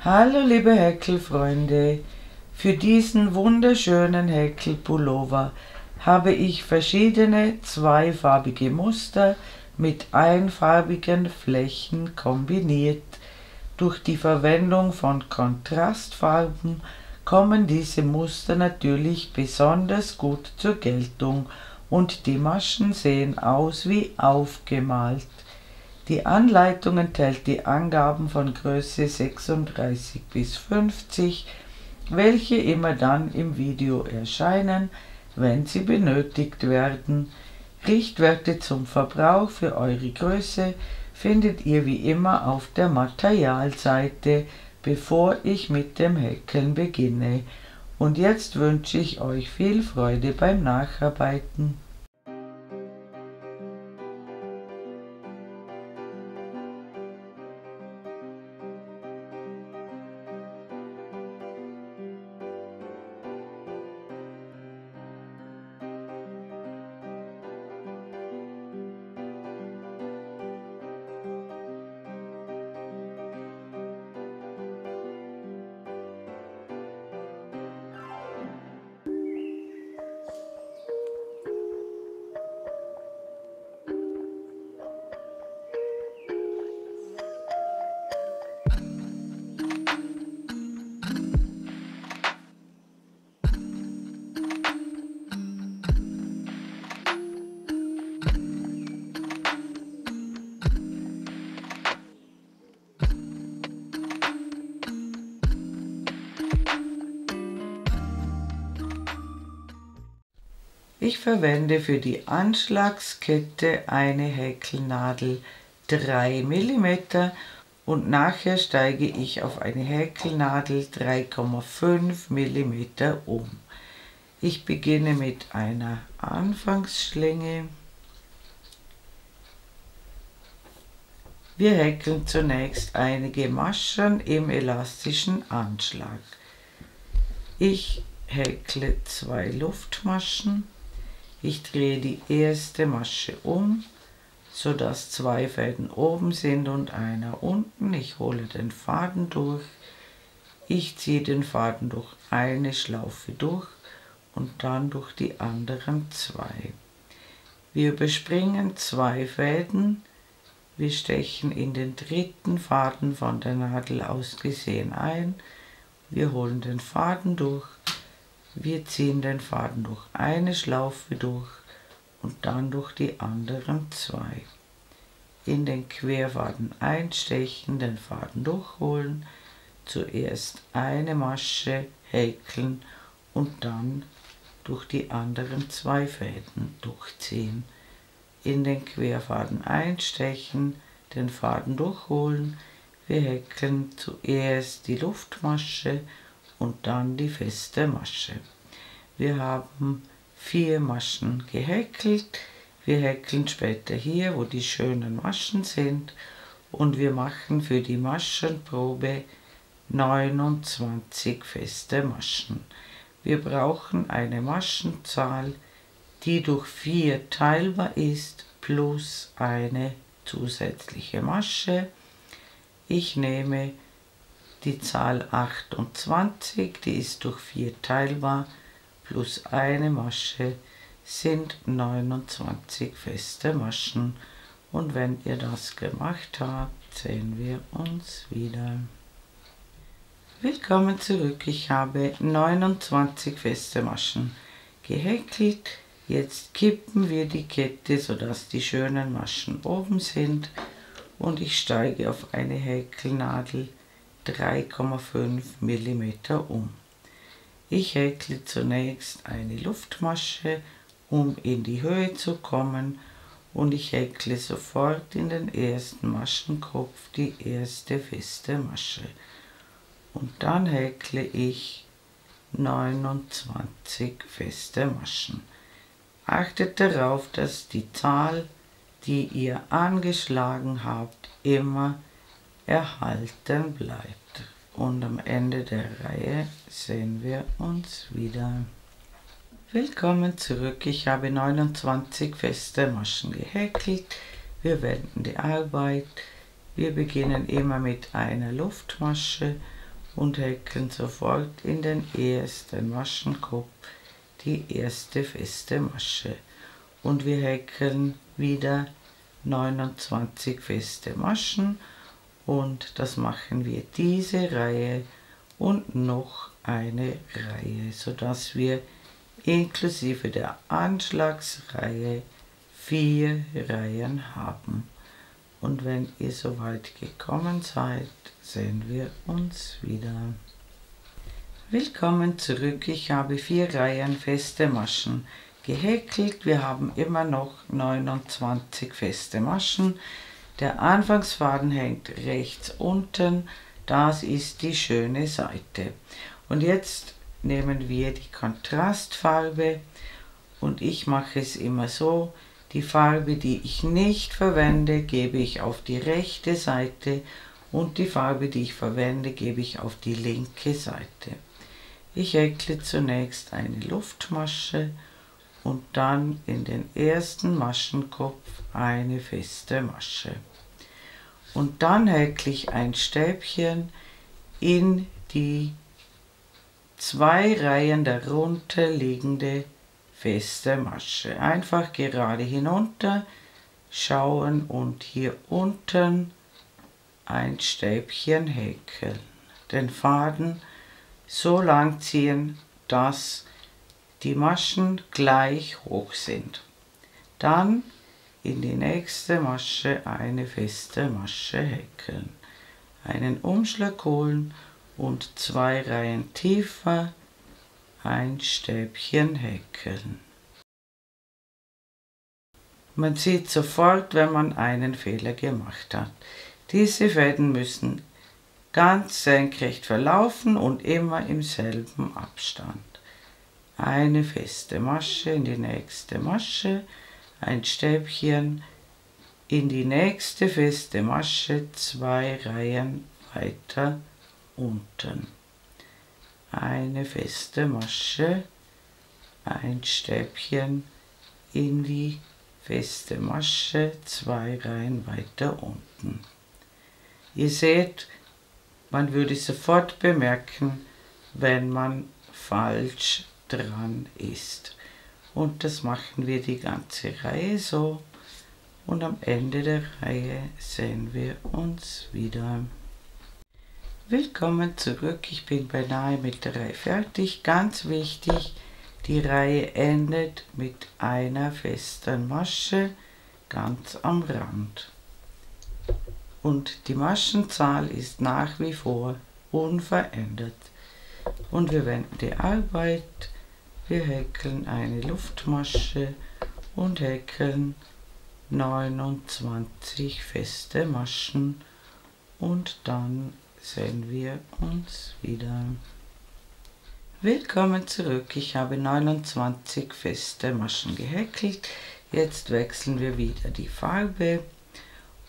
Hallo liebe Häkelfreunde, für diesen wunderschönen Häkelpullover habe ich verschiedene zweifarbige Muster mit einfarbigen Flächen kombiniert. Durch die Verwendung von Kontrastfarben kommen diese Muster natürlich besonders gut zur Geltung und die Maschen sehen aus wie aufgemalt. Die Anleitung enthält die Angaben von Größe 36 bis 50, welche immer dann im Video erscheinen, wenn sie benötigt werden. Richtwerte zum Verbrauch für eure Größe findet ihr wie immer auf der Materialseite, bevor ich mit dem Häkeln beginne. Und jetzt wünsche ich euch viel Freude beim Nacharbeiten. Ich verwende für die Anschlagskette eine Häkelnadel 3 mm und nachher steige ich auf eine Häkelnadel 3,5 mm um. Ich beginne mit einer Anfangsschlinge. Wir häkeln zunächst einige Maschen im elastischen Anschlag. Ich häkle 2 Luftmaschen. Ich drehe die erste Masche um, sodass 2 Fäden oben sind und einer unten. Ich hole den Faden durch. Ich ziehe den Faden durch eine Schlaufe durch und dann durch die anderen 2. Wir überspringen 2 Fäden. Wir stechen in den dritten Faden von der Nadel aus gesehen ein. Wir holen den Faden durch. Wir ziehen den Faden durch eine Schlaufe durch und dann durch die anderen 2. In den Querfaden einstechen, den Faden durchholen, zuerst eine Masche häkeln und dann durch die anderen 2 Fäden durchziehen. In den Querfaden einstechen, den Faden durchholen, wir häkeln zuerst die Luftmasche und dann die feste Masche. Wir haben 4 Maschen gehäkelt. Wir häkeln später hier, wo die schönen Maschen sind, und wir machen für die Maschenprobe 29 feste Maschen. Wir brauchen eine Maschenzahl, die durch 4 teilbar ist, plus eine zusätzliche Masche. Ich nehme die Zahl 28, die ist durch 4 teilbar, plus eine Masche sind 29 feste Maschen. Und wenn ihr das gemacht habt, sehen wir uns wieder. Willkommen zurück, ich habe 29 feste Maschen gehäkelt. Jetzt kippen wir die Kette, sodass die schönen Maschen oben sind, und ich steige auf eine Häkelnadel 3,5 mm um. Ich häkle zunächst eine Luftmasche, um in die Höhe zu kommen, und ich häkle sofort in den ersten Maschenkopf die erste feste Masche. Und dann häkle ich 29 feste Maschen. Achtet darauf, dass die Zahl, die ihr angeschlagen habt, immer erhalten bleibt. Und am Ende der Reihe sehen wir uns wieder. Willkommen zurück, ich habe 29 feste Maschen gehäkelt. Wir wenden die Arbeit. Wir beginnen immer mit einer Luftmasche und häkeln sofort in den ersten Maschenkopf die erste feste Masche. Und wir häkeln wieder 29 feste Maschen und das machen wir diese Reihe und noch eine Reihe, sodass wir inklusive der Anschlagsreihe 4 Reihen haben. Und wenn ihr soweit gekommen seid, sehen wir uns wieder. Willkommen zurück. Ich habe 4 Reihen feste Maschen gehäkelt. Wir haben immer noch 29 feste Maschen. Der Anfangsfaden hängt rechts unten. Das ist die schöne Seite. Und jetzt nehmen wir die Kontrastfarbe und ich mache es immer so. Die Farbe, die ich nicht verwende, gebe ich auf die rechte Seite und die Farbe, die ich verwende, gebe ich auf die linke Seite. Ich häkle zunächst eine Luftmasche und dann in den ersten Maschenkopf eine feste Masche. Und dann häkle ich ein Stäbchen in die 2 Reihen darunter liegende feste Masche. Einfach gerade hinunter schauen und hier unten ein Stäbchen häkeln. Den Faden so lang ziehen, dass die Maschen gleich hoch sind. Dann in die nächste Masche eine feste Masche häkeln. Einen Umschlag holen und 2 Reihen tiefer ein Stäbchen häkeln. Man sieht sofort, wenn man einen Fehler gemacht hat. Diese Fäden müssen ganz senkrecht verlaufen und immer im selben Abstand. Eine feste Masche in die nächste Masche, ein Stäbchen in die nächste feste Masche, 2 Reihen weiter unten. Eine feste Masche, ein Stäbchen in die feste Masche, 2 Reihen weiter unten. Ihr seht, man würde sofort bemerken, wenn man falsch dran ist. Und das machen wir die ganze Reihe so. Und am Ende der Reihe sehen wir uns wieder. Willkommen zurück, ich bin beinahe mit der Reihe fertig. Ganz wichtig, die Reihe endet mit einer festen Masche ganz am Rand. Und die Maschenzahl ist nach wie vor unverändert. Und wir wenden die Arbeit, wir häkeln eine Luftmasche und häkeln 29 feste Maschen und dann sehen wir uns wieder. Willkommen zurück, ich habe 29 feste Maschen gehäkelt. Jetzt wechseln wir wieder die Farbe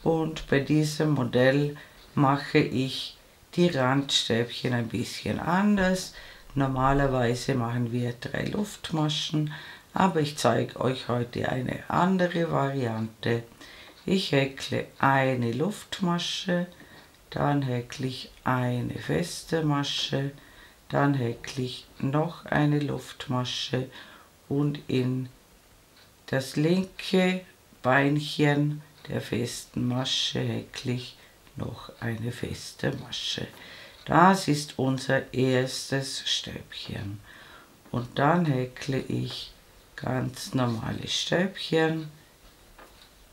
und bei diesem Modell mache ich die Randstäbchen ein bisschen anders. Normalerweise machen wir 3 Luftmaschen, aber ich zeige euch heute eine andere Variante. Ich häkle eine Luftmasche, dann häkle ich eine feste Masche, dann häkle ich noch eine Luftmasche und in das linke Beinchen der festen Masche häkle ich noch eine feste Masche. Das ist unser erstes Stäbchen. Und dann häkle ich ganz normale Stäbchen.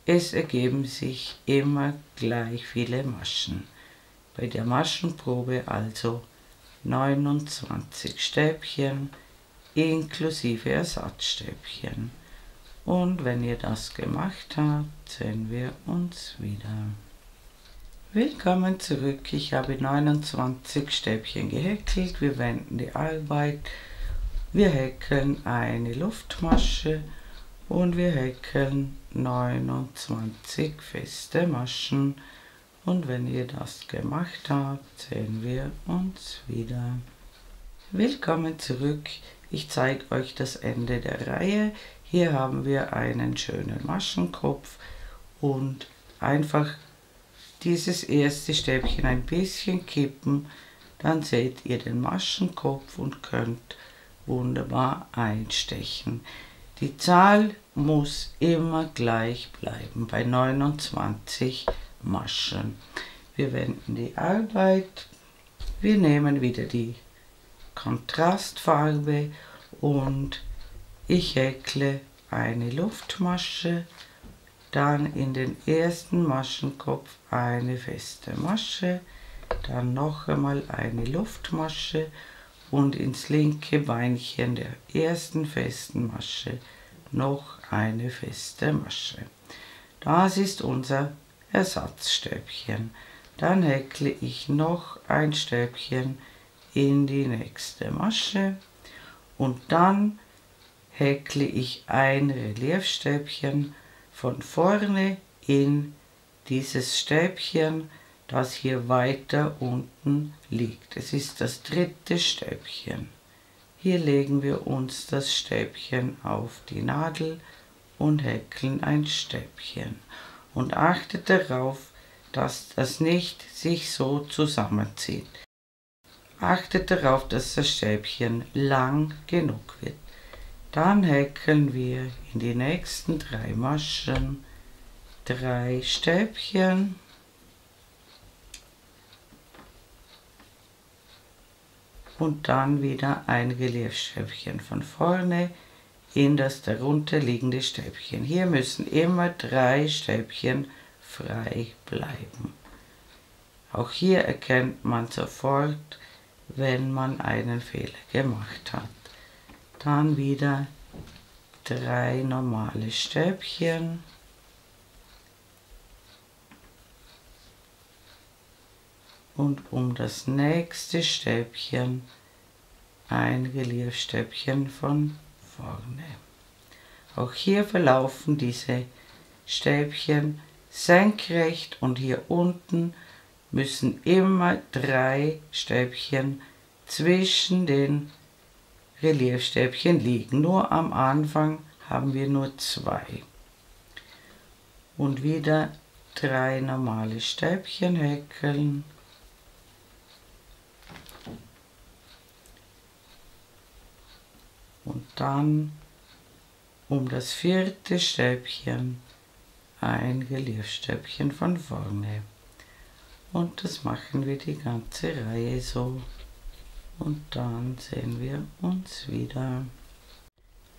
Es ergeben sich immer gleich viele Maschen. Bei der Maschenprobe also 29 Stäbchen inklusive Ersatzstäbchen. Und wenn ihr das gemacht habt, sehen wir uns wieder. Willkommen zurück, ich habe 29 Stäbchen gehäkelt, wir wenden die Arbeit, wir häkeln eine Luftmasche und wir häkeln 29 feste Maschen und wenn ihr das gemacht habt, sehen wir uns wieder. Willkommen zurück, ich zeige euch das Ende der Reihe. Hier haben wir einen schönen Maschenkopf und einfach dieses erste Stäbchen ein bisschen kippen, dann seht ihr den Maschenkopf und könnt wunderbar einstechen. Die Zahl muss immer gleich bleiben bei 29 Maschen. Wir wenden die Arbeit, wir nehmen wieder die Kontrastfarbe und ich häkle eine Luftmasche, dann in den ersten Maschenkopf eine feste Masche, dann noch einmal eine Luftmasche und ins linke Beinchen der ersten festen Masche noch eine feste Masche. Das ist unser Ersatzstäbchen. Dann häkle ich noch ein Stäbchen in die nächste Masche und dann häkle ich ein Reliefstäbchen von vorne in dieses Stäbchen, das hier weiter unten liegt. Es ist das dritte Stäbchen. Hier legen wir uns das Stäbchen auf die Nadel und häkeln ein Stäbchen. Und achtet darauf, dass das nicht sich so zusammenzieht. Achtet darauf, dass das Stäbchen lang genug wird. Dann häkeln wir in die nächsten 3 Maschen 3 Stäbchen und dann wieder ein Reliefstäbchen von vorne in das darunter liegende Stäbchen. Hier müssen immer 3 Stäbchen frei bleiben. Auch hier erkennt man sofort, wenn man einen Fehler gemacht hat. Dann wieder 3 normale Stäbchen und um das nächste Stäbchen ein Reliefstäbchen von vorne. Auch hier verlaufen diese Stäbchen senkrecht und hier unten müssen immer 3 Stäbchen zwischen den Reliefstäbchen liegen. Nur am Anfang haben wir nur 2. Und wieder 3 normale Stäbchen häkeln. Und dann um das 4. Stäbchen ein Reliefstäbchen von vorne. Und das machen wir die ganze Reihe so. Und dann sehen wir uns wieder.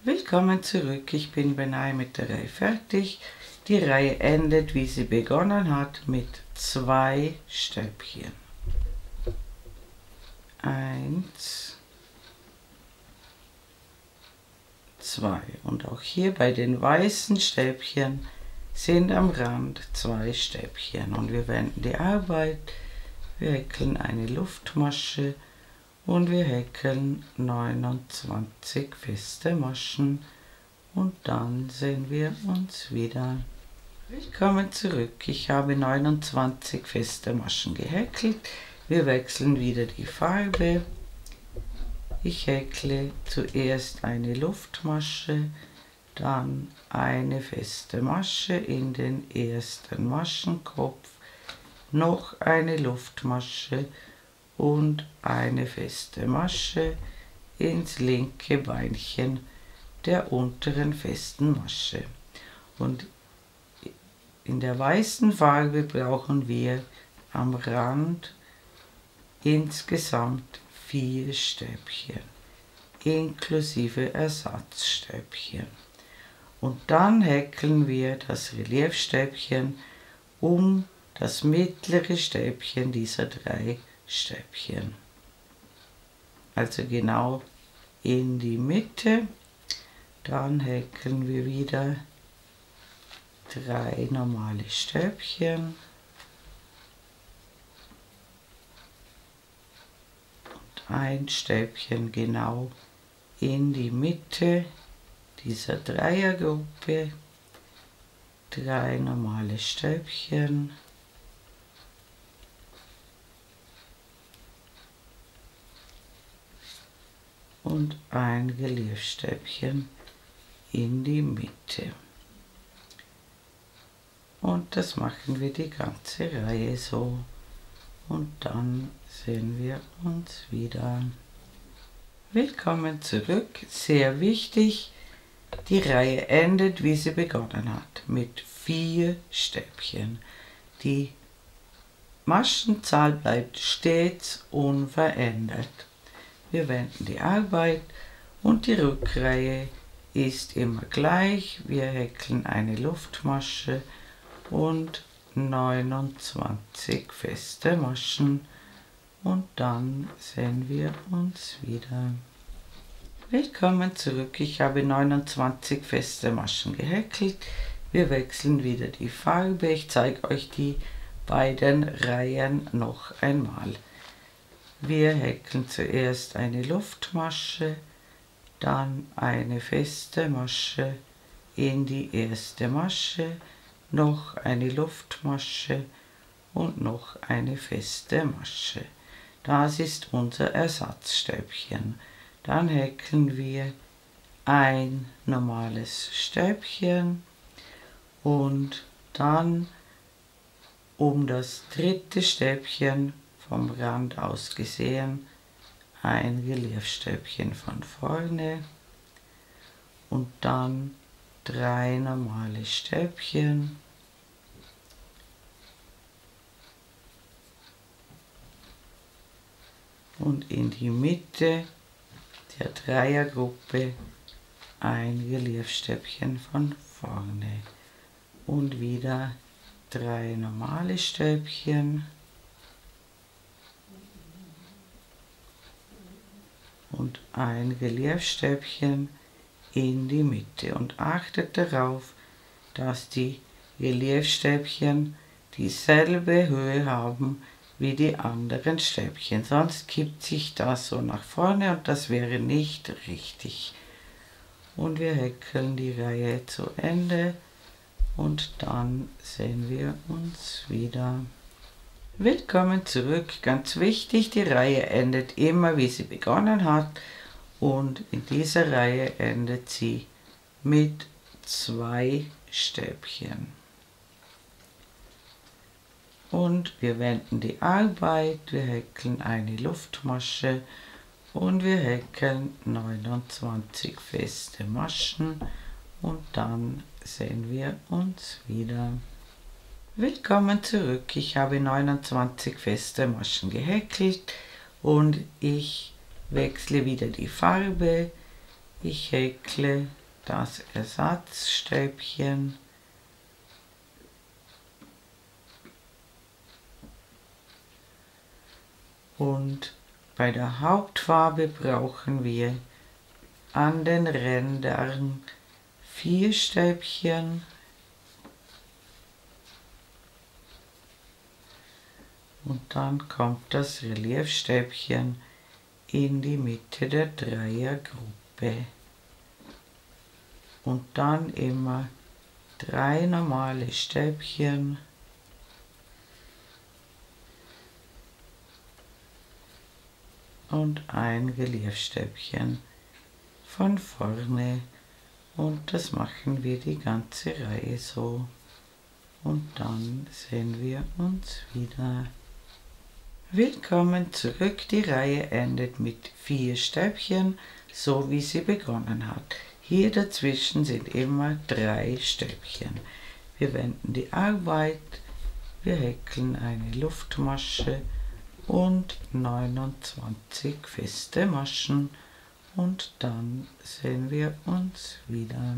Willkommen zurück, ich bin beinahe mit der Reihe fertig. Die Reihe endet, wie sie begonnen hat, mit 2 Stäbchen. 1, 2. Und auch hier bei den weißen Stäbchen sind am Rand 2 Stäbchen. Und wir wenden die Arbeit, wir häkeln eine Luftmasche und wir häkeln 29 feste Maschen und dann sehen wir uns wieder. Willkommen zurück, ich habe 29 feste Maschen gehäkelt. Wir wechseln wieder die Farbe. Ich häkle zuerst eine Luftmasche, dann eine feste Masche in den ersten Maschenkopf, noch eine Luftmasche und eine feste Masche ins linke Beinchen der unteren festen Masche. Und in der weißen Farbe brauchen wir am Rand insgesamt 4 Stäbchen, inklusive Ersatzstäbchen. Und dann häkeln wir das Reliefstäbchen um das mittlere Stäbchen dieser 3 Stäbchen. Also genau in die Mitte. Dann häkeln wir wieder 3 normale Stäbchen. Und ein Stäbchen genau in die Mitte dieser Dreiergruppe. 3 normale Stäbchen. Und ein Reliefstäbchen in die Mitte. Und das machen wir die ganze Reihe so. und dann sehen wir uns wieder. Willkommen zurück. Sehr wichtig, die Reihe endet, wie sie begonnen hat, mit 4 Stäbchen. Die Maschenzahl bleibt stets unverändert. Wir wenden die Arbeit und die Rückreihe ist immer gleich. Wir häkeln eine Luftmasche und 29 feste Maschen und dann sehen wir uns wieder. Willkommen zurück. Ich habe 29 feste Maschen gehäkelt. Wir wechseln wieder die Farbe. Ich zeige euch die beiden Reihen noch einmal. Wir häkeln zuerst eine Luftmasche, dann eine feste Masche in die erste Masche, noch eine Luftmasche und noch eine feste Masche. Das ist unser Ersatzstäbchen. Dann häkeln wir ein normales Stäbchen und dann um das dritte Stäbchen vom Rand aus gesehen ein Reliefstäbchen von vorne und dann 3 normale Stäbchen und in die Mitte der Dreiergruppe ein Reliefstäbchen von vorne und wieder 3 normale Stäbchen und ein Reliefstäbchen in die Mitte und achtet darauf, dass die Reliefstäbchen dieselbe Höhe haben wie die anderen Stäbchen, sonst kippt sich das so nach vorne und das wäre nicht richtig. Und wir häkeln die Reihe zu Ende und dann sehen wir uns wieder. Willkommen zurück. Ganz wichtig, die Reihe endet immer, wie sie begonnen hat und in dieser Reihe endet sie mit 2 Stäbchen. Und wir wenden die Arbeit, wir häkeln eine Luftmasche und wir häkeln 29 feste Maschen und dann sehen wir uns wieder. Willkommen zurück. Ich habe 29 feste Maschen gehäkelt und ich wechsle wieder die Farbe. Ich häkle das Ersatzstäbchen und bei der Hauptfarbe brauchen wir an den Rändern 4 Stäbchen und dann kommt das Reliefstäbchen in die Mitte der Dreiergruppe und dann immer 3 normale Stäbchen und ein Reliefstäbchen von vorne und das machen wir die ganze Reihe so und dann sehen wir uns wieder. Willkommen zurück, die Reihe endet mit 4 Stäbchen, so wie sie begonnen hat. Hier dazwischen sind immer 3 Stäbchen. Wir wenden die Arbeit, wir häkeln eine Luftmasche und 29 feste Maschen und dann sehen wir uns wieder.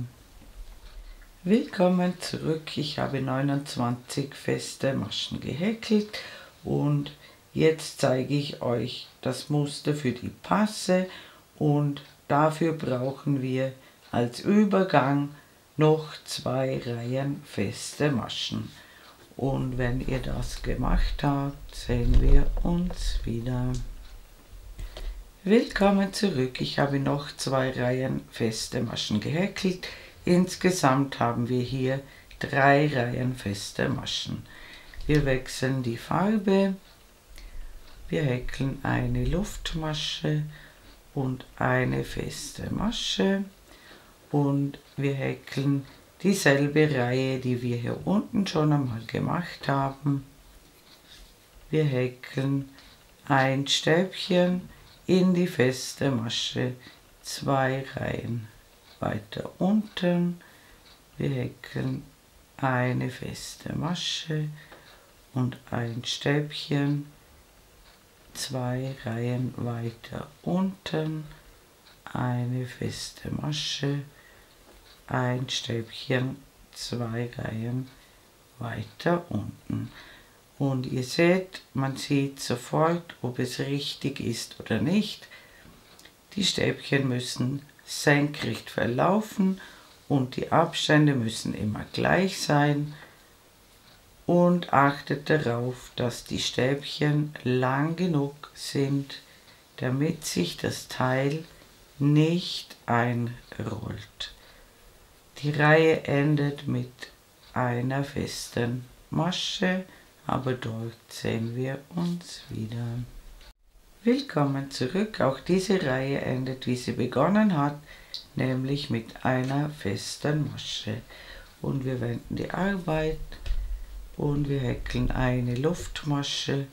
Willkommen zurück, ich habe 29 feste Maschen gehäkelt und jetzt zeige ich euch das Muster für die Passe und dafür brauchen wir als Übergang noch 2 Reihen feste Maschen. Und wenn ihr das gemacht habt, sehen wir uns wieder. Willkommen zurück, ich habe noch 2 Reihen feste Maschen gehäkelt. Insgesamt haben wir hier 3 Reihen feste Maschen. Wir wechseln die Farbe. Wir häkeln eine Luftmasche und eine feste Masche und wir häkeln dieselbe Reihe, die wir hier unten schon einmal gemacht haben. Wir häkeln ein Stäbchen in die feste Masche, 2 Reihen weiter unten. Wir häkeln eine feste Masche und ein Stäbchen, 2 Reihen weiter unten, eine feste Masche, ein Stäbchen, 2 Reihen weiter unten. Und ihr seht, man sieht sofort, ob es richtig ist oder nicht. Die Stäbchen müssen senkrecht verlaufen und die Abstände müssen immer gleich sein. Und achtet darauf, dass die Stäbchen lang genug sind, damit sich das Teil nicht einrollt. Die Reihe endet mit einer festen Masche, aber dort sehen wir uns wieder. Willkommen zurück. Auch diese Reihe endet, wie sie begonnen hat, nämlich mit einer festen Masche. Und wir wenden die Arbeit und wir häkeln eine Luftmasche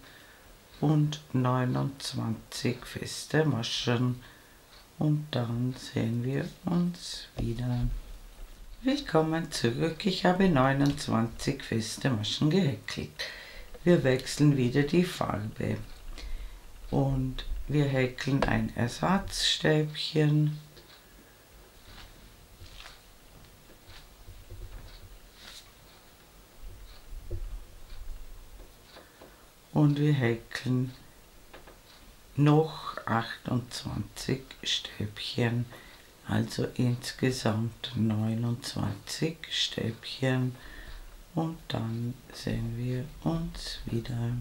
und 29 feste Maschen. Und dann sehen wir uns wieder. Willkommen zurück. Ich habe 29 feste Maschen gehäkelt. Wir wechseln wieder die Farbe und wir häkeln ein Ersatzstäbchen und wir häkeln noch 28 Stäbchen, also insgesamt 29 Stäbchen. Und dann sehen wir uns wieder.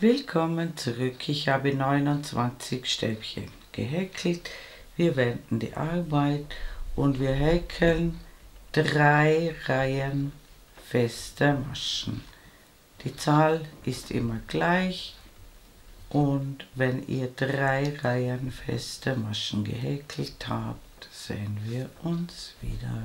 Willkommen zurück. Ich habe 29 Stäbchen gehäkelt. Wir wenden die Arbeit und wir häkeln 3 Reihen fester Maschen. Die Zahl ist immer gleich und wenn ihr 3 Reihen fester Maschen gehäkelt habt, sehen wir uns wieder.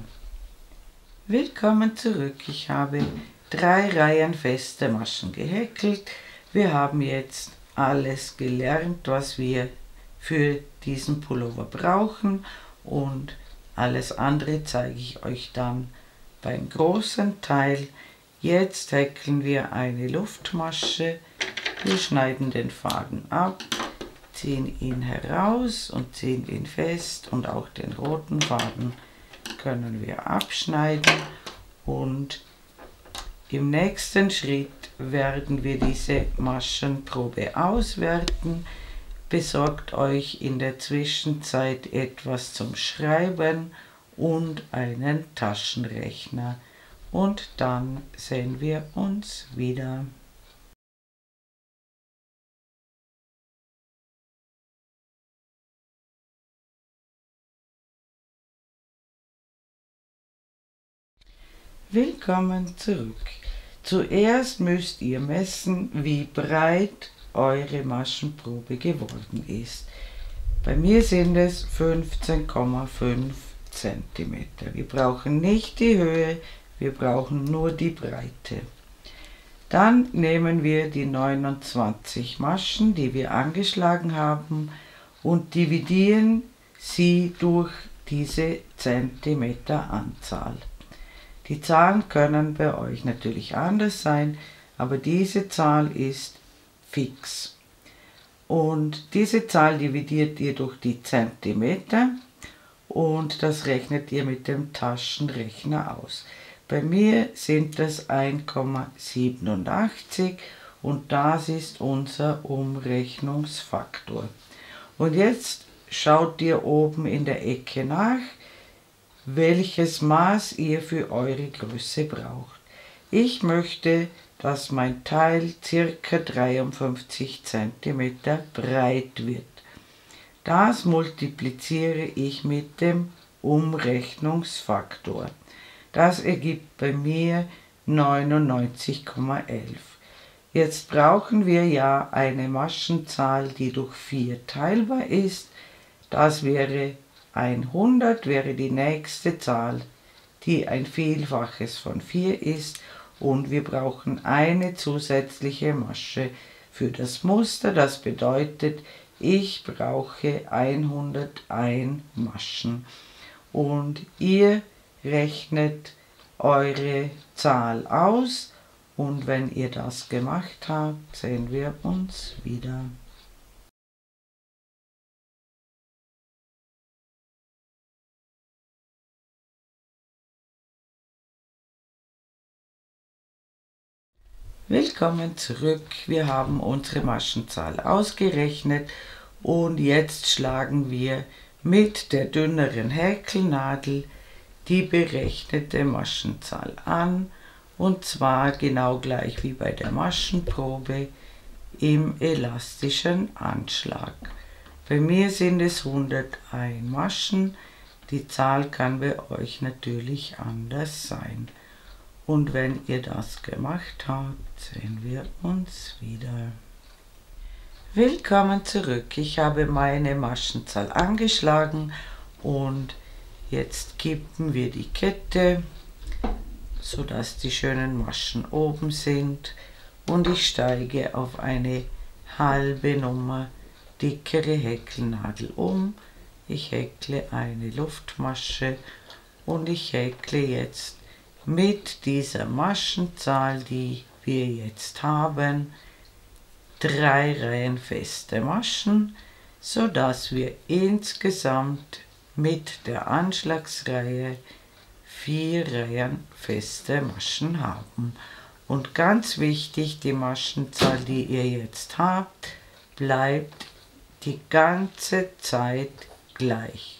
Willkommen zurück. Ich habe 3 Reihen feste Maschen gehäkelt. Wir haben jetzt alles gelernt, was wir für diesen Pullover brauchen, und alles andere zeige ich euch dann beim großen Teil. Jetzt häkeln wir eine Luftmasche. Wir schneiden den Faden ab, ziehen ihn heraus und ziehen ihn fest, und auch den roten Faden können wir abschneiden, und im nächsten Schritt werden wir diese Maschenprobe auswerten. Besorgt euch in der Zwischenzeit etwas zum Schreiben und einen Taschenrechner, und dann sehen wir uns wieder. Willkommen zurück. Zuerst müsst ihr messen, wie breit eure Maschenprobe geworden ist. Bei mir sind es 15,5 cm. Wir brauchen nicht die Höhe, wir brauchen nur die Breite. Dann nehmen wir die 29 Maschen, die wir angeschlagen haben, und dividieren sie durch diese Zentimeteranzahl. Die Zahlen können bei euch natürlich anders sein, aber diese Zahl ist fix. Und diese Zahl dividiert ihr durch die Zentimeter und das rechnet ihr mit dem Taschenrechner aus. Bei mir sind das 1,87 und das ist unser Umrechnungsfaktor. Und jetzt schaut ihr oben in der Ecke nach, welches Maß ihr für eure Größe braucht. Ich möchte, dass mein Teil ca. 53 cm breit wird. Das multipliziere ich mit dem Umrechnungsfaktor. Das ergibt bei mir 99,11. Jetzt brauchen wir ja eine Maschenzahl, die durch 4 teilbar ist. Das wäre 100, wäre die nächste Zahl, die ein Vielfaches von 4 ist, und wir brauchen eine zusätzliche Masche für das Muster. Das bedeutet, ich brauche 101 Maschen und ihr rechnet eure Zahl aus und wenn ihr das gemacht habt, sehen wir uns wieder. Willkommen zurück. Wir haben unsere Maschenzahl ausgerechnet und jetzt schlagen wir mit der dünneren Häkelnadel die berechnete Maschenzahl an, und zwar genau gleich wie bei der Maschenprobe im elastischen Anschlag. Bei mir sind es 101 Maschen, die Zahl kann bei euch natürlich anders sein. Und wenn ihr das gemacht habt, sehen wir uns wieder. Willkommen zurück. Ich habe meine Maschenzahl angeschlagen und jetzt kippen wir die Kette, sodass die schönen Maschen oben sind, und ich steige auf eine halbe Nummer dickere Häkelnadel um. Ich häkle eine Luftmasche und ich häkle jetzt mit dieser Maschenzahl, die wir jetzt haben, 3 Reihen feste Maschen, so dass wir insgesamt mit der Anschlagsreihe 4 Reihen feste Maschen haben. Und ganz wichtig, die Maschenzahl, die ihr jetzt habt, bleibt die ganze Zeit gleich.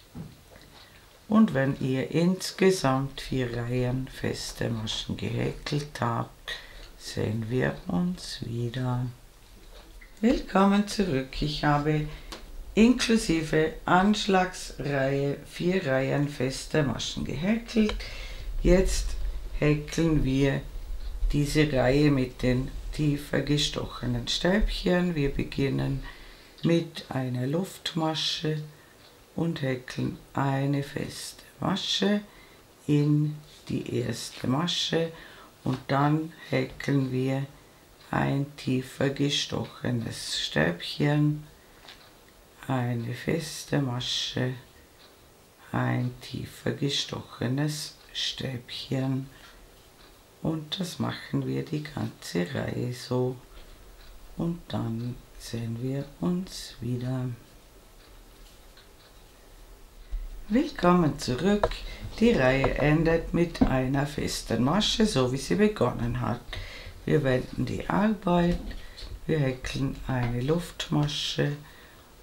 Und wenn ihr insgesamt 4 Reihen feste Maschen gehäkelt habt, sehen wir uns wieder. Willkommen zurück. Ich habe inklusive Anschlagsreihe 4 Reihen feste Maschen gehäkelt. Jetzt häkeln wir diese Reihe mit den tiefer gestochenen Stäbchen. Wir beginnen mit einer Luftmasche und häkeln eine feste Masche in die erste Masche und dann häkeln wir ein tiefer gestochenes Stäbchen, eine feste Masche, ein tiefer gestochenes Stäbchen, und das machen wir die ganze Reihe so und dann sehen wir uns wieder. Willkommen zurück. Die Reihe endet mit einer festen Masche, so wie sie begonnen hat. Wir wenden die Arbeit, wir häkeln eine Luftmasche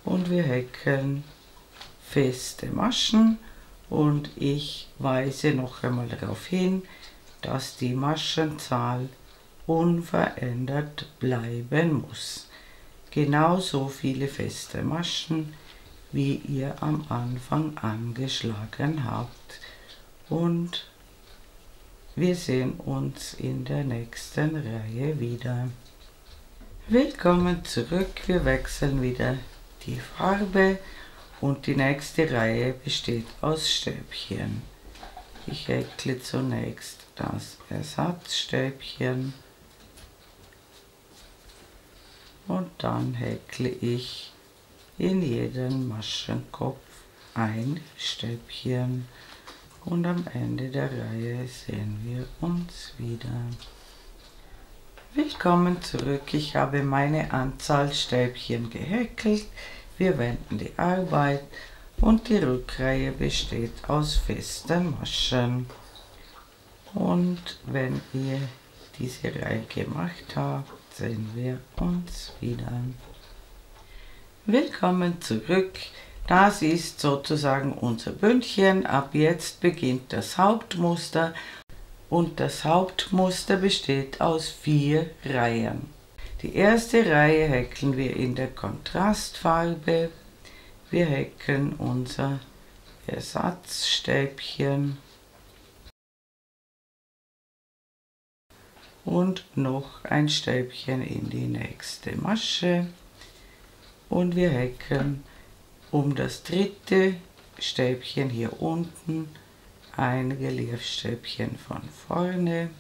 und wir häkeln feste Maschen, und ich weise noch einmal darauf hin, dass die Maschenzahl unverändert bleiben muss. Genauso viele feste Maschen, wie ihr am Anfang angeschlagen habt, und wir sehen uns in der nächsten Reihe wieder. Willkommen zurück, wir wechseln wieder die Farbe und die nächste Reihe besteht aus Stäbchen. Ich häkle zunächst das Ersatzstäbchen und dann häkle ich in jeden Maschenkopf ein Stäbchen und am Ende der Reihe sehen wir uns wieder. Willkommen zurück, ich habe meine Anzahl Stäbchen gehäkelt, wir wenden die Arbeit und die Rückreihe besteht aus festen Maschen. Und wenn ihr diese Reihe gemacht habt, sehen wir uns wieder. Willkommen zurück. Das ist sozusagen unser Bündchen. Ab jetzt beginnt das Hauptmuster und das Hauptmuster besteht aus 4 Reihen. Die erste Reihe häkeln wir in der Kontrastfarbe. Wir häkeln unser Ersatzstäbchen und noch ein Stäbchen in die nächste Masche. Und wir häkeln um das dritte Stäbchen hier unten ein Reliefstäbchen von vorne.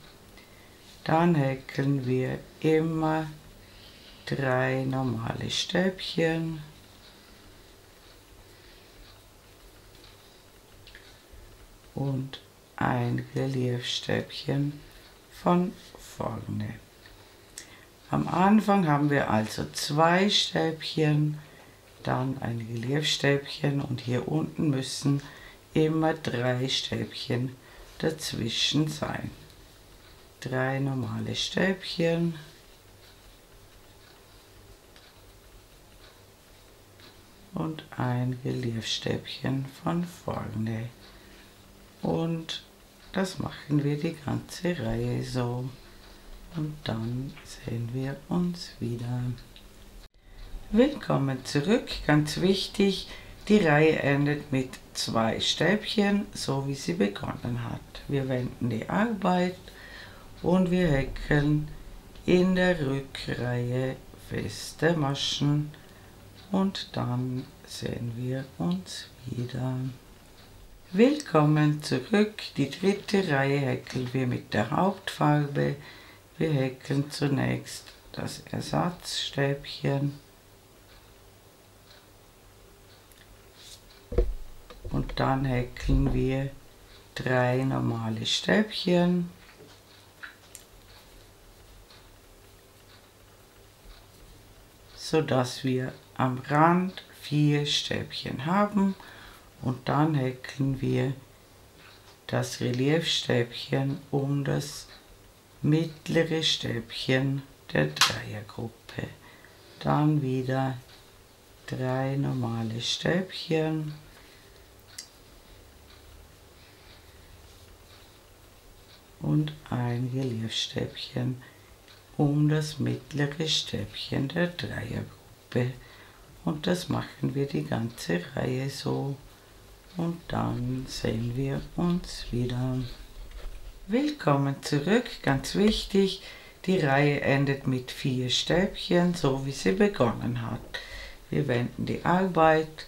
Dann häkeln wir immer 3 normale Stäbchen und ein Reliefstäbchen von vorne. Am Anfang haben wir also 2 Stäbchen, dann ein Reliefstäbchen und hier unten müssen immer 3 Stäbchen dazwischen sein. 3 normale Stäbchen und ein Reliefstäbchen von vorne. Und das machen wir die ganze Reihe so. Und dann sehen wir uns wieder. Willkommen zurück. Ganz wichtig, die Reihe endet mit 2 Stäbchen, so wie sie begonnen hat. Wir wenden die Arbeit und wir häkeln in der Rückreihe feste Maschen und dann sehen wir uns wieder. Willkommen zurück. Die dritte Reihe häkeln wir mit der Hauptfarbe. Wir häkeln zunächst das Ersatzstäbchen und dann häkeln wir 3 normale Stäbchen so dass wir am Rand 4 Stäbchen haben und dann häkeln wir das Reliefstäbchen um das mittlere Stäbchen der Dreiergruppe. Dann wieder 3 normale Stäbchen und ein Reliefstäbchen um das mittlere Stäbchen der Dreiergruppe. Und das machen wir die ganze Reihe so. Und dann sehen wir uns wieder. Willkommen zurück, ganz wichtig, die Reihe endet mit 4 Stäbchen, so wie sie begonnen hat. Wir wenden die Arbeit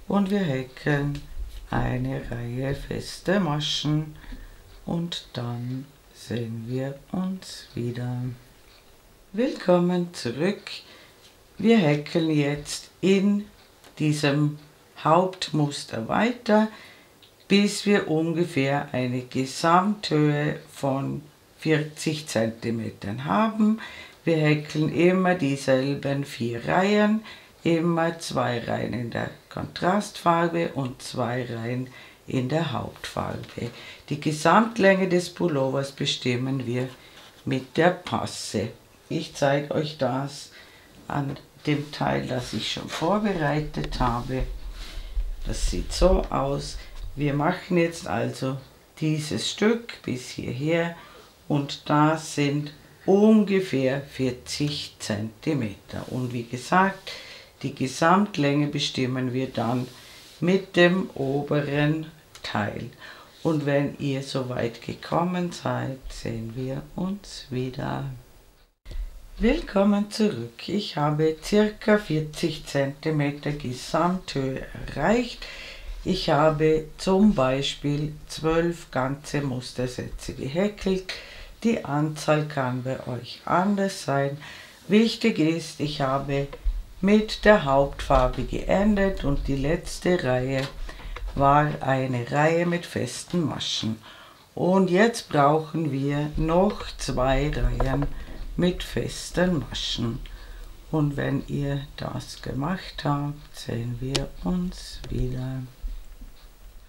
und wir häkeln eine Reihe feste Maschen und dann sehen wir uns wieder. Willkommen zurück. Wir häkeln jetzt in diesem Hauptmuster weiter, bis wir ungefähr eine Gesamthöhe von 40 cm haben. Wir häkeln immer dieselben 4 Reihen, immer 2 Reihen in der Kontrastfarbe und 2 Reihen in der Hauptfarbe. Die Gesamtlänge des Pullovers bestimmen wir mit der Passe. Ich zeige euch das an dem Teil, das ich schon vorbereitet habe. Das sieht so aus. Wir machen jetzt also dieses Stück bis hierher und das sind ungefähr 40 cm. Und wie gesagt, die Gesamtlänge bestimmen wir dann mit dem oberen Teil. Und wenn ihr soweit gekommen seid, sehen wir uns wieder. Willkommen zurück. Ich habe ca. 40 cm Gesamthöhe erreicht. Ich habe zum Beispiel 12 ganze Mustersätze gehäkelt. Die Anzahl kann bei euch anders sein. Wichtig ist, ich habe mit der Hauptfarbe geendet und die letzte Reihe war eine Reihe mit festen Maschen. Und jetzt brauchen wir noch 2 Reihen mit festen Maschen. Und wenn ihr das gemacht habt, sehen wir uns wieder.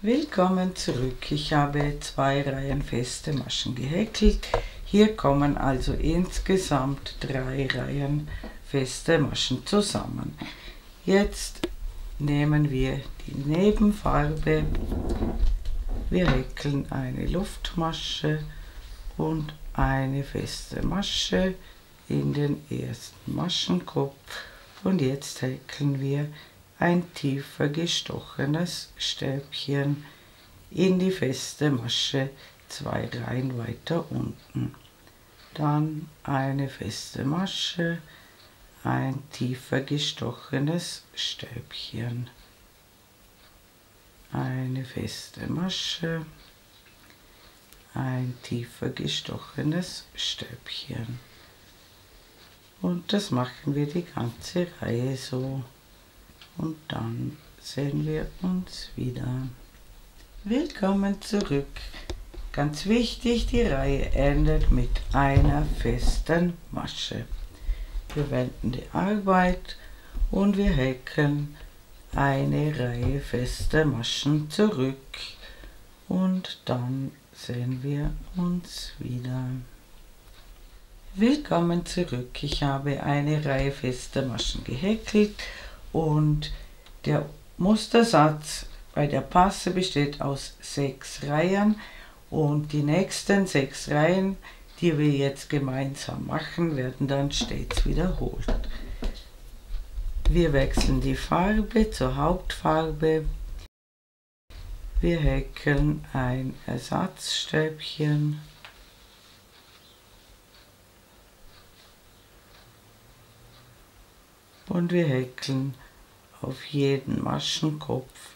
Willkommen zurück. Ich habe 2 Reihen feste Maschen gehäkelt. Hier kommen also insgesamt 3 Reihen feste Maschen zusammen. Jetzt nehmen wir die Nebenfarbe. Wir häkeln eine Luftmasche und eine feste Masche in den ersten Maschenkopf und jetzt häkeln wir ein tiefer gestochenes Stäbchen in die feste Masche 2 Reihen weiter unten. Dann eine feste Masche, ein tiefer gestochenes Stäbchen, eine feste Masche, ein tiefer gestochenes Stäbchen. Und das machen wir die ganze Reihe so. Und dann sehen wir uns wieder. Willkommen zurück. Ganz wichtig, die Reihe endet mit einer festen Masche. Wir wenden die Arbeit und wir häkeln eine Reihe fester Maschen zurück. Und dann sehen wir uns wieder. Willkommen zurück. Ich habe eine Reihe fester Maschen gehäkelt und der Mustersatz bei der Passe besteht aus 6 Reihen und die nächsten 6 Reihen, die wir jetzt gemeinsam machen, werden dann stets wiederholt. Wir wechseln die Farbe zur Hauptfarbe. Wir häkeln ein Ersatzstäbchen. Und wir häkeln auf jeden Maschenkopf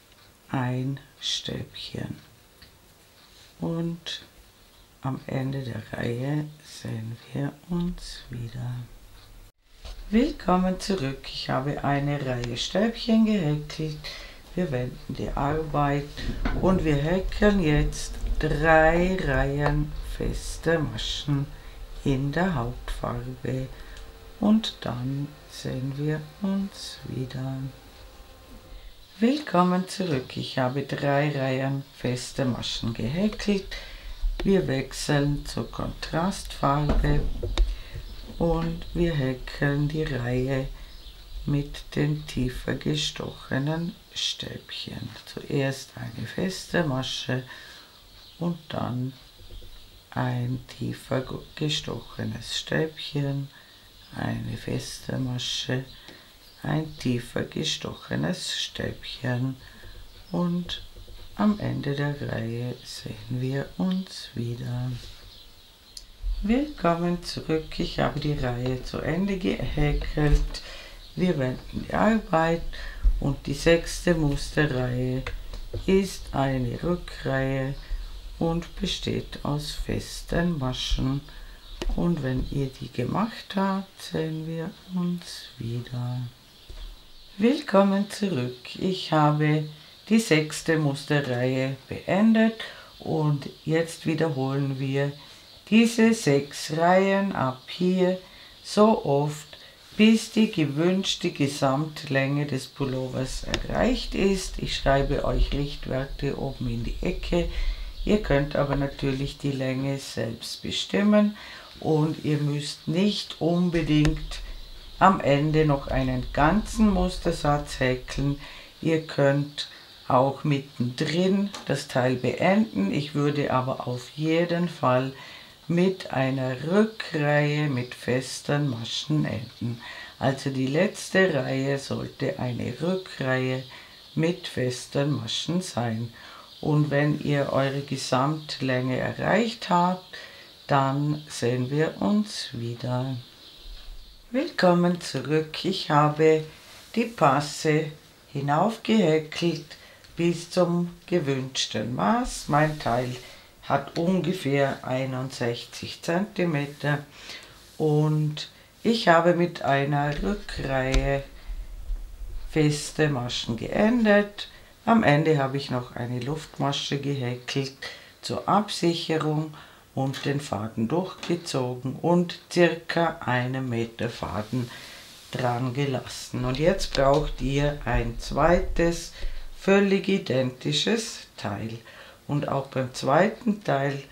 ein Stäbchen. Und am Ende der Reihe sehen wir uns wieder. Willkommen zurück. Ich habe eine Reihe Stäbchen gehäkelt. Wir wenden die Arbeit und wir häkeln jetzt 3 Reihen feste Maschen in der Hauptfarbe. Und dann sehen wir uns wieder. Willkommen zurück. Ich habe 3 Reihen feste Maschen gehäkelt. Wir wechseln zur Kontrastfarbe und wir häkeln die Reihe mit den tiefer gestochenen Stäbchen. Zuerst eine feste Masche und dann ein tiefer gestochenes Stäbchen, eine feste Masche, ein tiefer gestochenes Stäbchen und am Ende der Reihe sehen wir uns wieder. Willkommen zurück. Ich habe die Reihe zu Ende gehäkelt. Wir wenden die Arbeit und die 6. Musterreihe ist eine Rückreihe und besteht aus festen Maschen. Und wenn ihr die gemacht habt, sehen wir uns wieder. Willkommen zurück. Ich habe die 6. Musterreihe beendet und jetzt wiederholen wir diese 6 Reihen ab hier so oft, bis die gewünschte Gesamtlänge des Pullovers erreicht ist. Ich schreibe euch Richtwerte oben in die Ecke. Ihr könnt aber natürlich die Länge selbst bestimmen und ihr müsst nicht unbedingt am Ende noch einen ganzen Mustersatz häkeln. Ihr könnt auch mittendrin das Teil beenden. Ich würde aber auf jeden Fall mit einer Rückreihe mit festen Maschen enden. Also die letzte Reihe sollte eine Rückreihe mit festen Maschen sein. Und wenn ihr eure Gesamtlänge erreicht habt, dann sehen wir uns wieder. Willkommen zurück. Ich habe die Passe hinaufgehäkelt bis zum gewünschten Maß. Mein Teil hat ungefähr 61 cm und ich habe mit einer Rückreihe feste Maschen geendet. Am Ende habe ich noch eine Luftmasche gehäkelt zur Absicherung und den Faden durchgezogen und circa 1 Meter Faden dran gelassen. Und jetzt braucht ihr ein zweites, völlig identisches Teil. Und auch beim zweiten Teil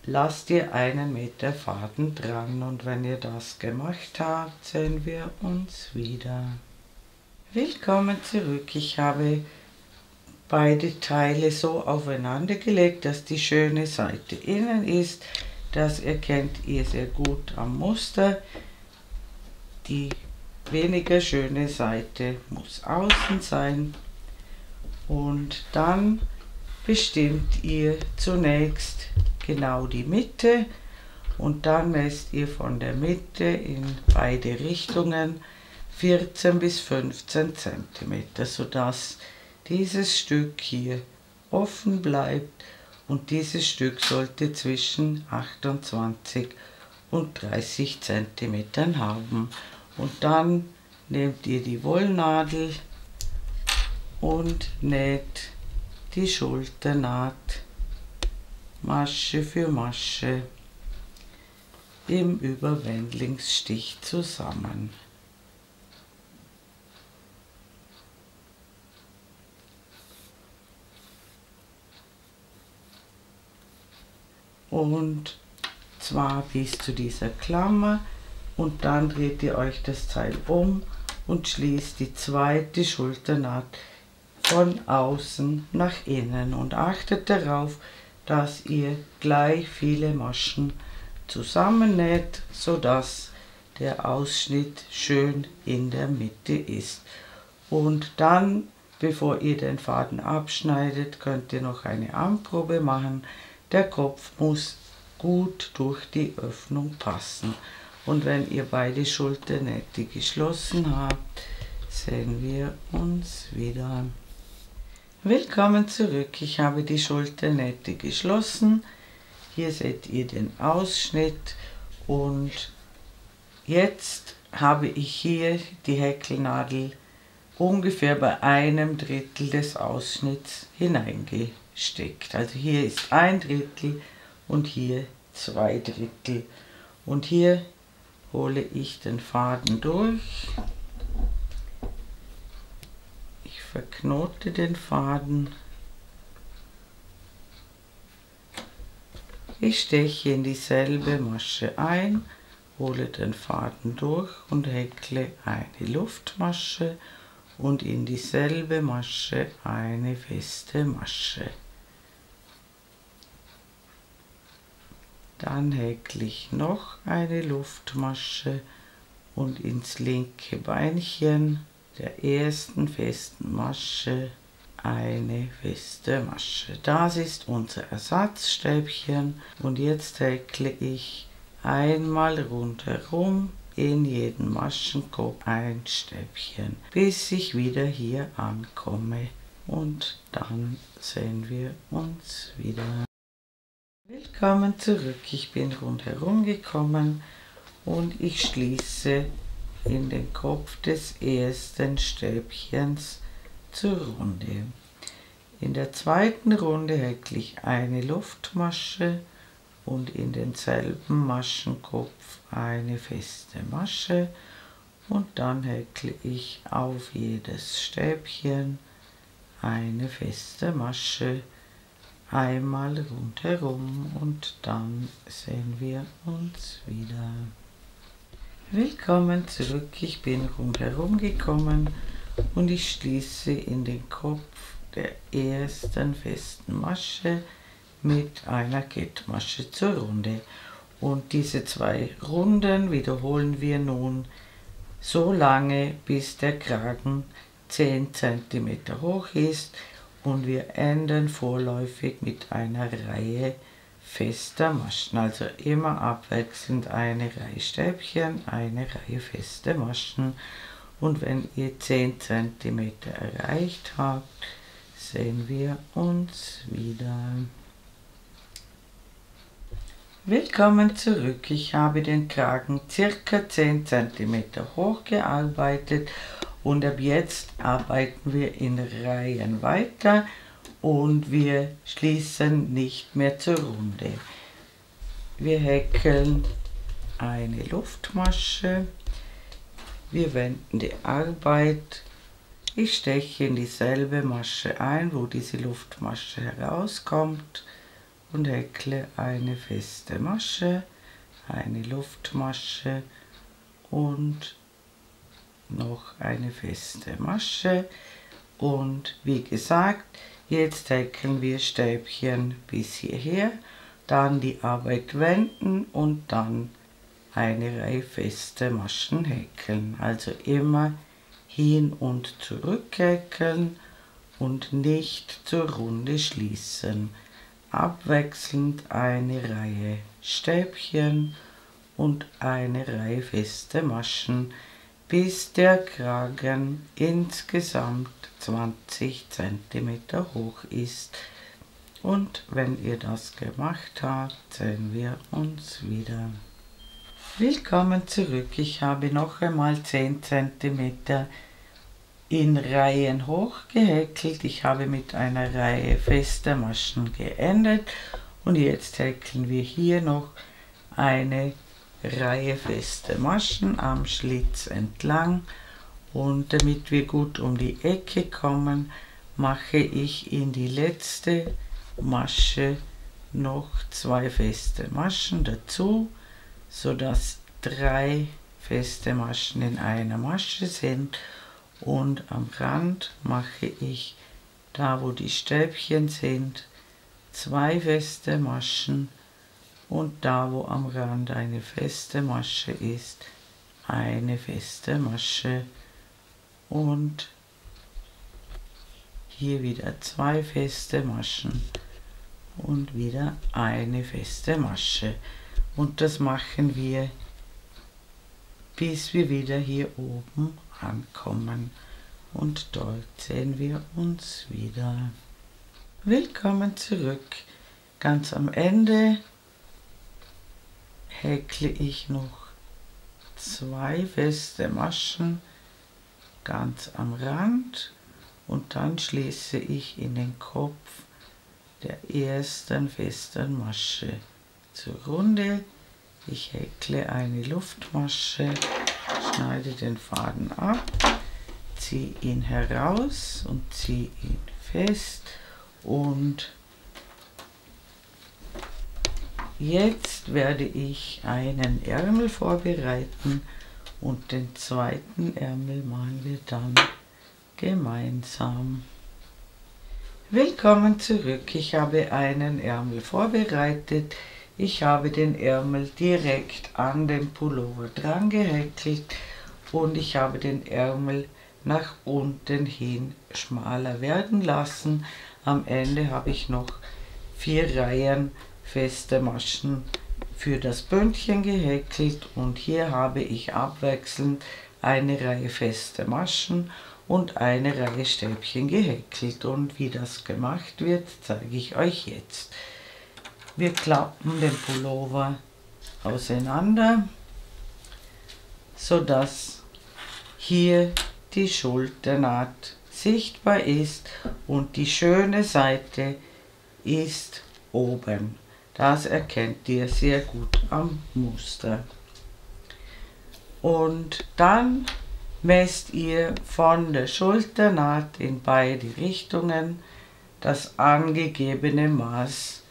lasst ihr 1 Meter Faden dran. Und wenn ihr das gemacht habt, sehen wir uns wieder. Willkommen zurück. Ich habe beide Teile so aufeinander gelegt, dass die schöne Seite innen ist. Das erkennt ihr sehr gut am Muster. Die weniger schöne Seite muss außen sein. Und dann bestimmt ihr zunächst genau die Mitte und dann messt ihr von der Mitte in beide Richtungen 14 bis 15 cm, sodass dieses Stück hier offen bleibt und dieses Stück sollte zwischen 28 und 30 cm haben. Und dann nehmt ihr die Wollnadel und näht die Schulternaht Masche für Masche im Überwendlingsstich zusammen. Und zwar bis zu dieser Klammer, und dann dreht ihr euch das Teil um und schließt die zweite Schulternaht von außen nach innen und achtet darauf, dass ihr gleich viele Maschen zusammennäht, sodass der Ausschnitt schön in der Mitte ist. Und dann, bevor ihr den Faden abschneidet, könnt ihr noch eine Anprobe machen. Der Kopf muss gut durch die Öffnung passen. Und wenn ihr beide Schulternähte geschlossen habt, sehen wir uns wieder. Willkommen zurück. Ich habe die Schulternähte geschlossen. Hier seht ihr den Ausschnitt und jetzt habe ich hier die Häkelnadel ungefähr bei 1/3 des Ausschnitts hineingesteckt. Also hier ist 1/3 und hier 2/3. Und hier hole ich den Faden durch. Ich verknote den Faden. Ich steche in dieselbe Masche ein, hole den Faden durch und häkle eine Luftmasche und in dieselbe Masche eine feste Masche. Dann häkle ich noch eine Luftmasche und ins linke Beinchen der ersten festen Masche eine feste Masche. Das ist unser Ersatzstäbchen und jetzt häkle ich einmal rundherum in jeden Maschenkopf ein Stäbchen, bis ich wieder hier ankomme, und dann sehen wir uns wieder. Willkommen zurück. Ich bin rundherum gekommen und ich schließe in den Kopf des ersten Stäbchens zur Runde. In der zweiten Runde häkle ich eine Luftmasche und in denselben Maschenkopf eine feste Masche und dann häkle ich auf jedes Stäbchen eine feste Masche einmal rundherum und dann sehen wir uns wieder. Willkommen zurück. Ich bin rundherum gekommen und ich schließe in den Kopf der ersten festen Masche mit einer Kettmasche zur Runde. Und diese 2 Runden wiederholen wir nun so lange, bis der Kragen 10 cm hoch ist, und wir enden vorläufig mit einer Reihe fester Maschen, also immer abwechselnd eine Reihe Stäbchen, eine Reihe feste Maschen, und wenn ihr 10 cm erreicht habt, sehen wir uns wieder. Willkommen zurück. Ich habe den Kragen circa 10 cm hoch gearbeitet und ab jetzt arbeiten wir in Reihen weiter und wir schließen nicht mehr zur Runde. Wir häkeln eine Luftmasche, wir wenden die Arbeit, ich steche in dieselbe Masche ein, wo diese Luftmasche herauskommt, und häkle eine feste Masche, eine Luftmasche und noch eine feste Masche. Und wie gesagt, jetzt häkeln wir Stäbchen bis hierher, dann die Arbeit wenden und dann eine Reihe feste Maschen häkeln. Also immer hin und zurück häkeln und nicht zur Runde schließen. Abwechselnd eine Reihe Stäbchen und eine Reihe feste Maschen, bis der Kragen insgesamt 20 cm hoch ist. Und wenn ihr das gemacht habt, sehen wir uns wieder. Willkommen zurück. Ich habe noch einmal 10 cm in Reihen hoch gehäkelt. Ich habe mit einer Reihe fester Maschen geendet und jetzt häkeln wir hier noch eine Reihe feste Maschen am Schlitz entlang, und damit wir gut um die Ecke kommen, mache ich in die letzte Masche noch 2 feste Maschen dazu, sodass 3 feste Maschen in einer Masche sind, und am Rand mache ich, da wo die Stäbchen sind, 2 feste Maschen, und da wo am Rand eine feste Masche ist, eine feste Masche, und hier wieder 2 feste Maschen und wieder eine feste Masche. Und das machen wir, bis wir wieder hier oben ankommen. Und dort sehen wir uns wieder. Willkommen zurück. Ganz am Ende häkle ich noch 2 feste Maschen ganz am Rand, und dann schließe ich in den Kopf der ersten festen Masche zur Runde. Ich häkle eine Luftmasche, schneide den Faden ab, ziehe ihn heraus und ziehe ihn fest, und jetzt werde ich einen Ärmel vorbereiten und den zweiten Ärmel machen wir dann gemeinsam. Willkommen zurück. Ich habe einen Ärmel vorbereitet. Ich habe den Ärmel direkt an den Pullover dran gehäkelt und ich habe den Ärmel nach unten hin schmaler werden lassen. Am Ende habe ich noch 4 Reihen feste Maschen für das Bündchen gehäkelt, und hier habe ich abwechselnd eine Reihe feste Maschen und eine Reihe Stäbchen gehäkelt, und wie das gemacht wird, zeige ich euch jetzt. Wir klappen den Pullover auseinander, sodass hier die Schulternaht sichtbar ist und die schöne Seite ist oben. Das erkennt ihr sehr gut am Muster. Und dann messt ihr von der Schulternaht in beide Richtungen das angegebene Maß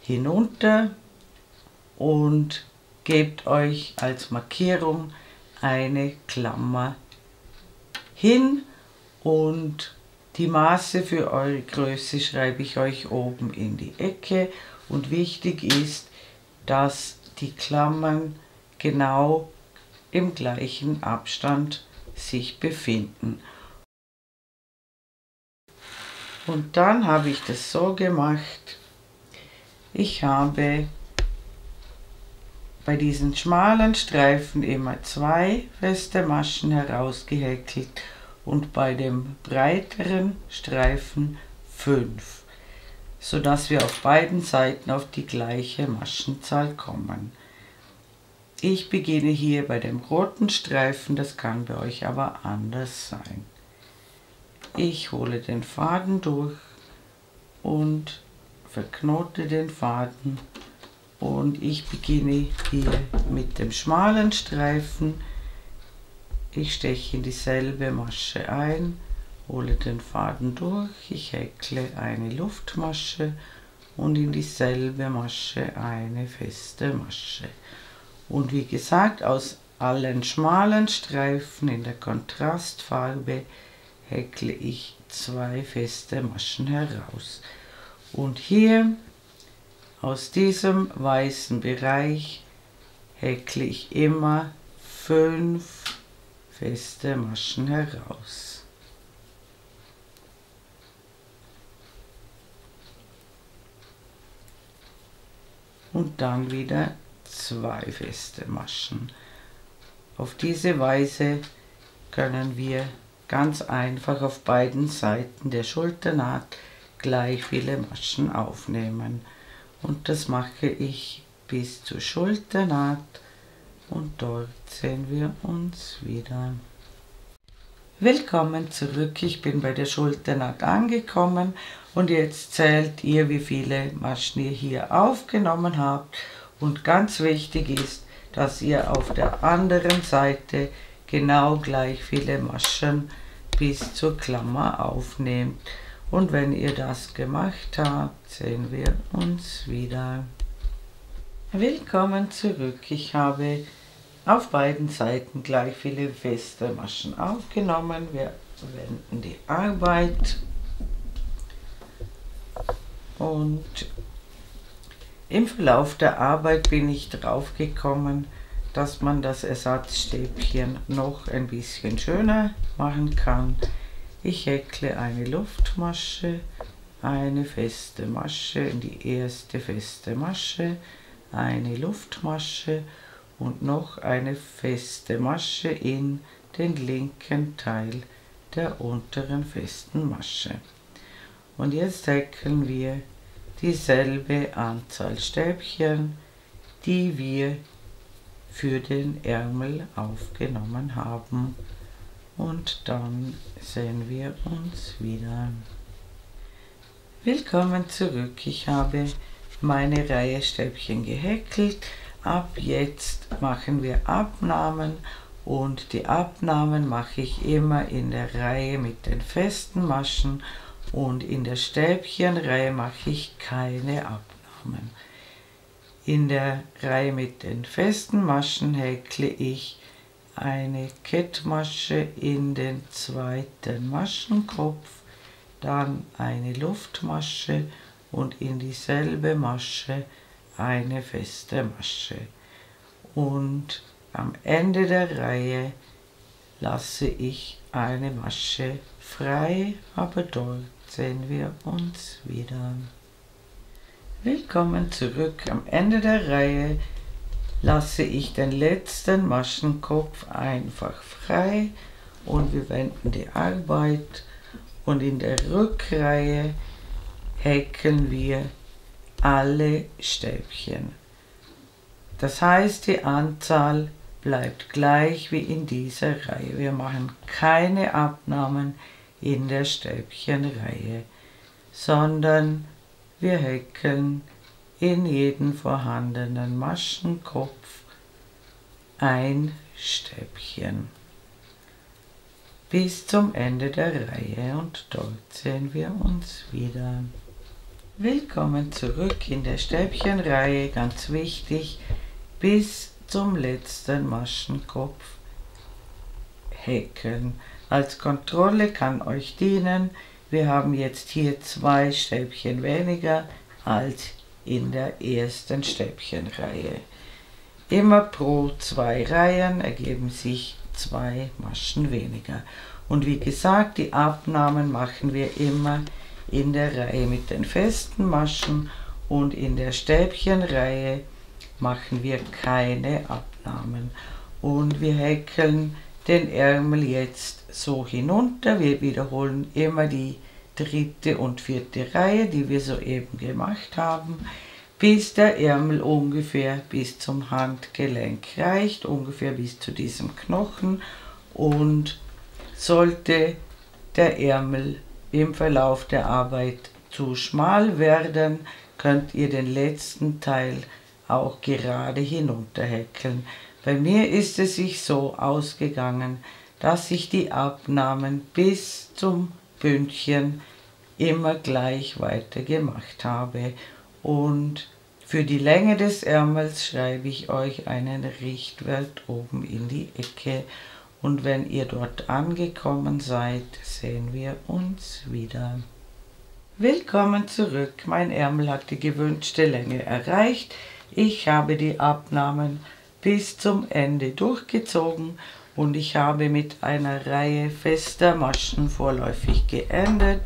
hinunter und gebt euch als Markierung eine Klammer hin, und die Maße für eure Größe schreibe ich euch oben in die Ecke. Und wichtig ist, dass die Klammern genau im gleichen Abstand sich befinden. Und dann habe ich das so gemacht. Ich habe bei diesen schmalen Streifen immer 2 feste Maschen herausgehäkelt und bei dem breiteren Streifen 5. Sodass wir auf beiden Seiten auf die gleiche Maschenzahl kommen. Ich beginne hier bei dem roten Streifen, das kann bei euch aber anders sein. Ich hole den Faden durch und verknote den Faden, und ich beginne hier mit dem schmalen Streifen. Ich steche in dieselbe Masche ein, hole den Faden durch, ich häkle eine Luftmasche und in dieselbe Masche eine feste Masche. Und wie gesagt, aus allen schmalen Streifen in der Kontrastfarbe häkle ich 2 feste Maschen heraus. Und hier aus diesem weißen Bereich häkle ich immer 5 feste Maschen heraus. Und dann wieder 2 feste Maschen. Auf diese Weise können wir ganz einfach auf beiden Seiten der Schulternaht gleich viele Maschen aufnehmen. Und das mache ich bis zur Schulternaht und dort sehen wir uns wieder. Willkommen zurück, ich bin bei der Schulternaht angekommen und jetzt zählt ihr, wie viele Maschen ihr hier aufgenommen habt. Und ganz wichtig ist, dass ihr auf der anderen Seite genau gleich viele Maschen bis zur Klammer aufnehmt. Und wenn ihr das gemacht habt, sehen wir uns wieder. Willkommen zurück. Ich habe auf beiden Seiten gleich viele feste Maschen aufgenommen. Wir wenden die Arbeit und im Verlauf der Arbeit bin ich drauf gekommen, dass man das Ersatzstäbchen noch ein bisschen schöner machen kann. Ich häkle eine Luftmasche, eine feste Masche in die erste feste Masche, eine Luftmasche und noch eine feste Masche in den linken Teil der unteren festen Masche. Und jetzt häkeln wir dieselbe Anzahl Stäbchen, die wir für den Ärmel aufgenommen haben. Und dann sehen wir uns wieder. Willkommen zurück. Ich habe meine Reihe Stäbchen gehäkelt. Ab jetzt machen wir Abnahmen und die Abnahmen mache ich immer in der Reihe mit den festen Maschen und in der Stäbchenreihe mache ich keine Abnahmen. In der Reihe mit den festen Maschen häkle ich eine Kettmasche in den zweiten Maschenkopf, dann eine Luftmasche und in dieselbe Masche eine feste Masche. Und am Ende der Reihe lasse ich eine Masche frei, aber dort sehen wir uns wieder. Willkommen zurück. Am Ende der Reihe lasse ich den letzten Maschenkopf einfach frei und wir wenden die Arbeit und in der Rückreihe häkeln wir alle Stäbchen. Das heißt, die Anzahl bleibt gleich wie in dieser Reihe. Wir machen keine Abnahmen in der Stäbchenreihe, sondern wir häkeln in jeden vorhandenen Maschenkopf ein Stäbchen bis zum Ende der Reihe und dort sehen wir uns wieder. Willkommen zurück in der Stäbchenreihe, ganz wichtig, bis zum letzten Maschenkopf häkeln. Als Kontrolle kann euch dienen, wir haben jetzt hier 2 Stäbchen weniger als in der ersten Stäbchenreihe. Immer pro 2 Reihen ergeben sich 2 Maschen weniger. Und wie gesagt, die Abnahmen machen wir immer in der Reihe mit den festen Maschen und in der Stäbchenreihe machen wir keine Abnahmen. Und wir häkeln den Ärmel jetzt so hinunter. Wir wiederholen immer die 3. und 4. Reihe, die wir soeben gemacht haben, bis der Ärmel ungefähr bis zum Handgelenk reicht, ungefähr bis zu diesem Knochen. Und sollte der Ärmel im Verlauf der Arbeit zu schmal werden, könnt ihr den letzten Teil auch gerade hinunter häkeln. Bei mir ist es sich so ausgegangen, dass ich die Abnahmen bis zum Bündchen immer gleich weiter gemacht habe. Und für die Länge des Ärmels schreibe ich euch einen Richtwert oben in die Ecke. Und wenn ihr dort angekommen seid, sehen wir uns wieder. Willkommen zurück. Mein Ärmel hat die gewünschte Länge erreicht. Ich habe die Abnahmen bis zum Ende durchgezogen und ich habe mit einer Reihe fester Maschen vorläufig geendet.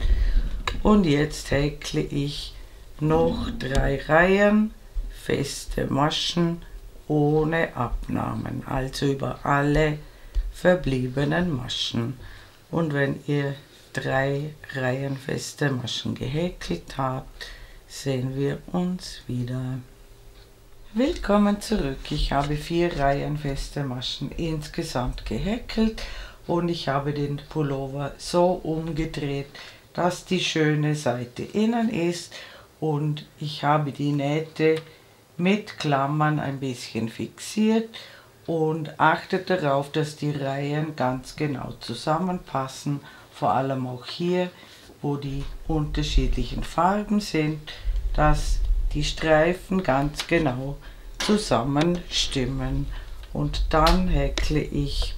Und jetzt häkle ich noch 3 Reihen feste Maschen ohne Abnahmen, also über alle verbliebenen Maschen. Und wenn ihr 3 Reihen feste Maschen gehäkelt habt, sehen wir uns wieder. Willkommen zurück. Ich habe 4 Reihen feste Maschen insgesamt gehäkelt und ich habe den Pullover so umgedreht, dass die schöne Seite innen ist, und ich habe die Nähte mit Klammern ein bisschen fixiert und achtet darauf, dass die Reihen ganz genau zusammenpassen, vor allem auch hier, wo die unterschiedlichen Farben sind, dass die Streifen ganz genau zusammenstimmen. Und dann häkle ich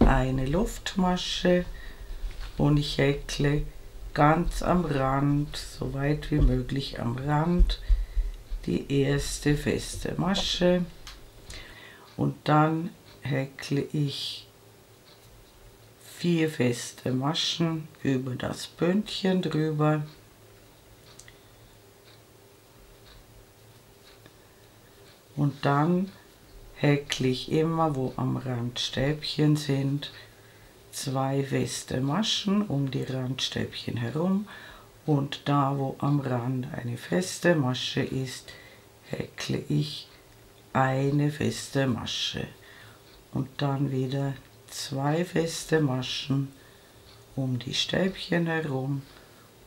eine Luftmasche und ich häkle ganz am Rand, so weit wie möglich am Rand, die erste feste Masche, und dann häkle ich 4 feste Maschen über das Bündchen drüber. Und dann häkle ich immer, wo am Rand Stäbchen sind, 2 feste Maschen um die Randstäbchen herum, und da, wo am Rand eine feste Masche ist, häkle ich eine feste Masche und dann wieder 2 feste Maschen um die Stäbchen herum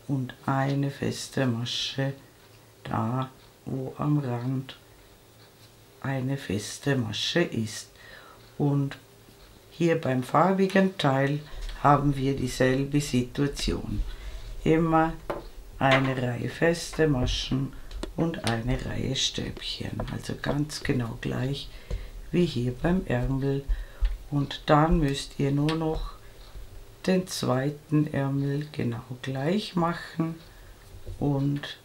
und eine feste Masche da, wo am Rand eine feste Masche ist. Und hier beim farbigen Teil haben wir dieselbe Situation. Immer eine Reihe feste Maschen und eine Reihe Stäbchen, also ganz genau gleich wie hier beim Ärmel. Und dann müsst ihr nur noch den zweiten Ärmel genau gleich machen und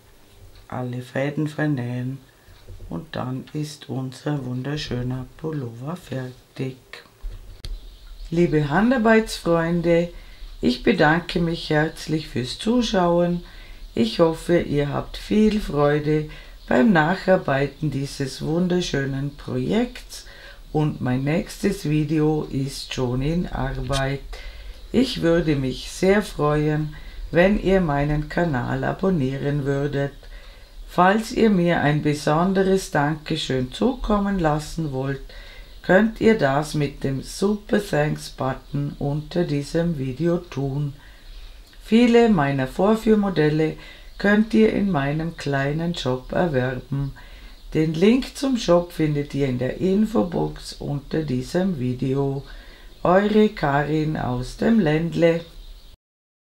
alle Fäden vernähen, und dann ist unser wunderschöner Pullover fertig. Liebe Handarbeitsfreunde, ich bedanke mich herzlich fürs Zuschauen. Ich hoffe, ihr habt viel Freude beim Nacharbeiten dieses wunderschönen Projekts, und mein nächstes Video ist schon in Arbeit. Ich würde mich sehr freuen, wenn ihr meinen Kanal abonnieren würdet. Falls ihr mir ein besonderes Dankeschön zukommen lassen wollt, könnt ihr das mit dem Super Thanks Button unter diesem Video tun. Viele meiner Vorführmodelle könnt ihr in meinem kleinen Shop erwerben. Den Link zum Shop findet ihr in der Infobox unter diesem Video. Eure Karin aus dem Ländle.